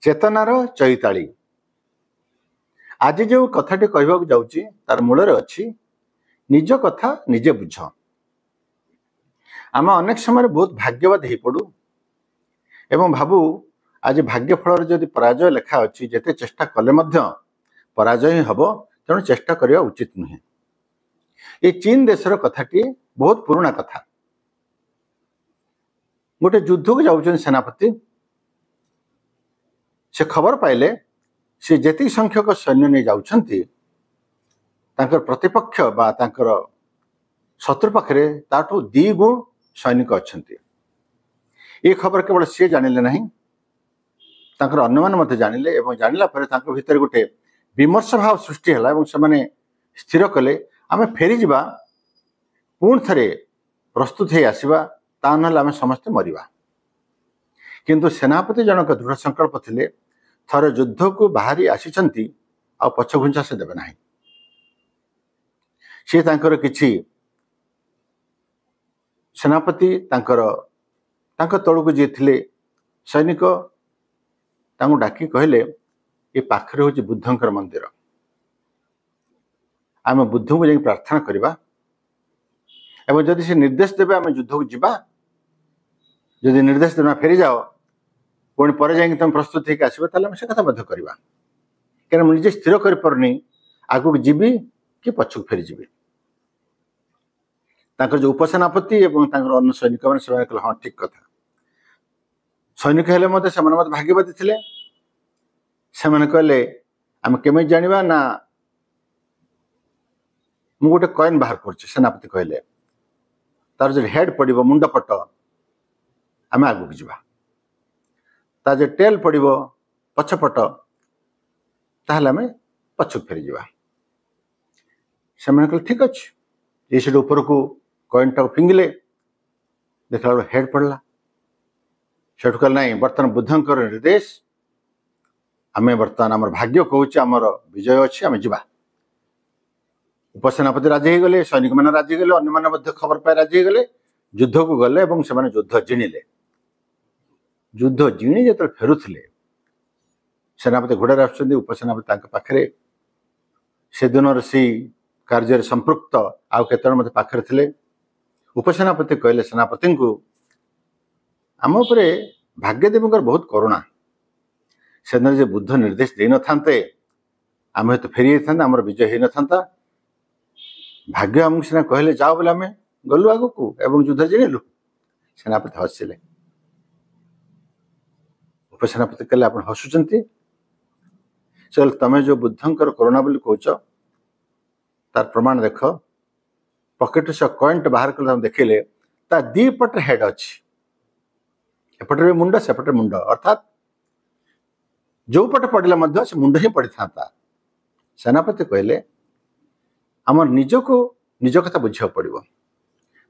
चेतनार चैताली आज जो कथाटी कहवाक जाऊँगी तार मूल अच्छी निज कथा निजे बुझ। आम अनेक समय बहुत भाग्यवाद हो पड़ू एवं भावु आज भाग्यफल जदि पराजय लेखा अच्छी जिते चेष्टा कले पराजय ही हम तेणु चेष्टा करने उचित नुहे। ये चीन देशर कथाटी बहुत पुराना कथा। गोटे युद्ध को जाऊँ सेनापति से खबर पाइले से जेति संख्यक सैन्य नहीं जाउछंती तांकर प्रतिपक्ष बा तांकर शत्रु पाखरे ताठू 2 गुण सैनिक अच्छंती। ये खबर केवल सी जानिले नहीं तांकर अन्यमान मते जानिले एवं जानिला परे तांकर भीतर गोटे विमर्श भाव सृष्टि हला एवं सेमाने स्थिर कले आमे फेरी जिबा पुण थरे प्रस्तुत हे आसीबा ता नहले आमे समस्त मरिबा। किंतु सेनापति जनक दृढ़ संकल्प थिले थर युद्ध को बाहरी आसीचंती आ पछघुंचा से देबे नाही। से तांकर किछि सेनापति तांकर तळକୁ जे थिले सैनिक तांको डाकी कहले ये पाखरे होची बुद्धंकर मंदिर आमे बुद्ध को जाई प्रार्थना करिबा एवं जदि से निर्देश देबे आमे युद्ध को जिबा जदि निर्देश देना फेरी जाओ पुणी पर जाइए तुम प्रस्तुत होकर आसो ताले से कथा मध्य करवा क्या मुझे स्थिर कर पारनी आगू जीवी कि पछक फेरी जी जो उपसेनापति एवं अन्य सैनिक मैंने कहले हाँ ठीक कथा सैनिक हेले मत भाग्यवादी थे से कहले आम केमी जाना ना मु गोटे कॉइन बाहर कर सेनापति कहले तार जो हेड पड़ो मुंड पट आम आगू जावा ता जो टेल पड़ो पछपट ताहले आम पछक फेरी जावा से कहले ठीक अच्छे ये से ऊपर को कॉइन टाक फिंगिले देखला बेलू हेड पड़ला से कहले ना बर्तमान बुद्धंकर निर्देश आम बर्तमान आम भाग्य कहूँ आमर विजय अच्छी आम जा उपसेनापति राजी हो गले सैनिक मैंने राजी गले अन्य मैंने खबर पाए राजी गले युद्ध को गले और से युद्ध जिणिले युद्ध जिणी जो फेरुले सेनापति घोड़े आसुच्च उपसेनापति पाखे से दिन से कार्य संपृक्त आउ केतन मत पाखे थे उपसेनापति कहले सेनापति को आम उपरे भाग्यदेवी बहुत करुणा से दिन जो बुद्ध निर्देश दे न था आम तो फेरी था आम विजय हो न भाग्य आमको सीना कहले जाओ बोले आम गलु आग को एवं युद्ध जिणिलु सेनापति हसिले उपसेनापति कहले आप हसुचंती से तमें जो बुद्धंकर करुणा बोली कौच तार प्रमाण देख पकेट से कॉइंट बाहर कर देखिले ता 2 पट हेड अच्छी एपटे भी मुंड सेपटे मुंड अर्थात जो पट पड़े से मुंड ही पड़ी था। सेनापति कहले आम निज को निज कथा बुझा पड़ो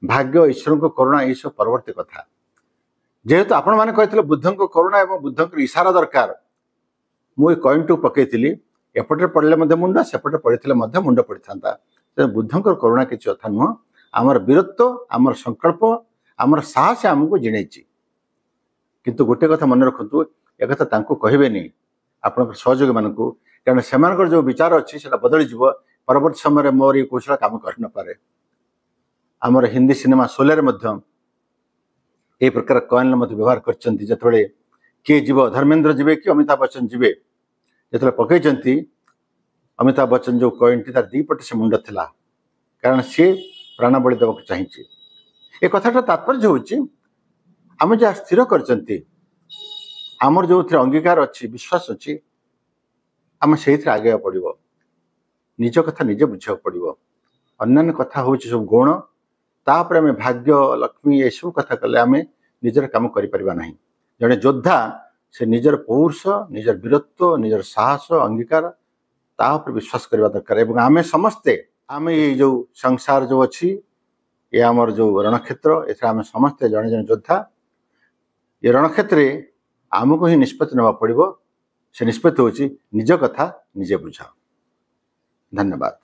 भाग्य ईश्वर को करुणा ये सब परवर्ती कथा जेहेतु आपण मैंने कहते बुद्ध को करुणा एवं बुद्ध इशारा दरकार मुझे कॉइन टू पकईली एपटे पड़े मुंड सेपटे पड़े मुंड पड़ी था बुद्ध करुणा किसी कथा नुह आमर वीरत्व आमर संकल्प आमर साहस आमको जिणई किंतु गोटे कथा मन रखु एक कथा कहबेनी आपण सहयोगी मानक कारण से जो विचार अच्छी से बदली जीव परवर्त समय मोर ये कौशल काम कर न पारे। आमर हिंदी सिनेमा शोले ये प्रकार कॉइन व्यवहार करते किए जीव धर्मेंद्र जीवे कि अमिताभ बच्चन जीवे जो पकई अमिताभ बच्चन जो कॉइन टी तार 2 पटे से मुंड थिला कारण सी प्राण बलि देवाक चाहिए। ए कथाटा तात्पर्य हूँ आम जहाँ स्थिर करचंती आमर जो अंगीकार अच्छी विश्वास अच्छी आम से आगे पड़ो निज कथा निजे बुझा पड़ो अन्य कथा हूँ सब गुण तापर आम भाग्य लक्ष्मी ये सब कथा कले आम निजर काम करें जड़े योद्धा से निजर पौरुष निजर वीरत्व निजर साहस अंगीकार तापर विश्वास करवा दरकार एवं आम समस्ते आम ये जो संसार जो अच्छी ये आमर जो रणक्षेत्र ए आम समस्ते जड़े जड़े योद्धा ये रणक्षेत्र आमको ही निष्पत्ति नेवा पड़ो से निष्पत्ति हूँ निज कथा निजे बुझा। धन्यवाद।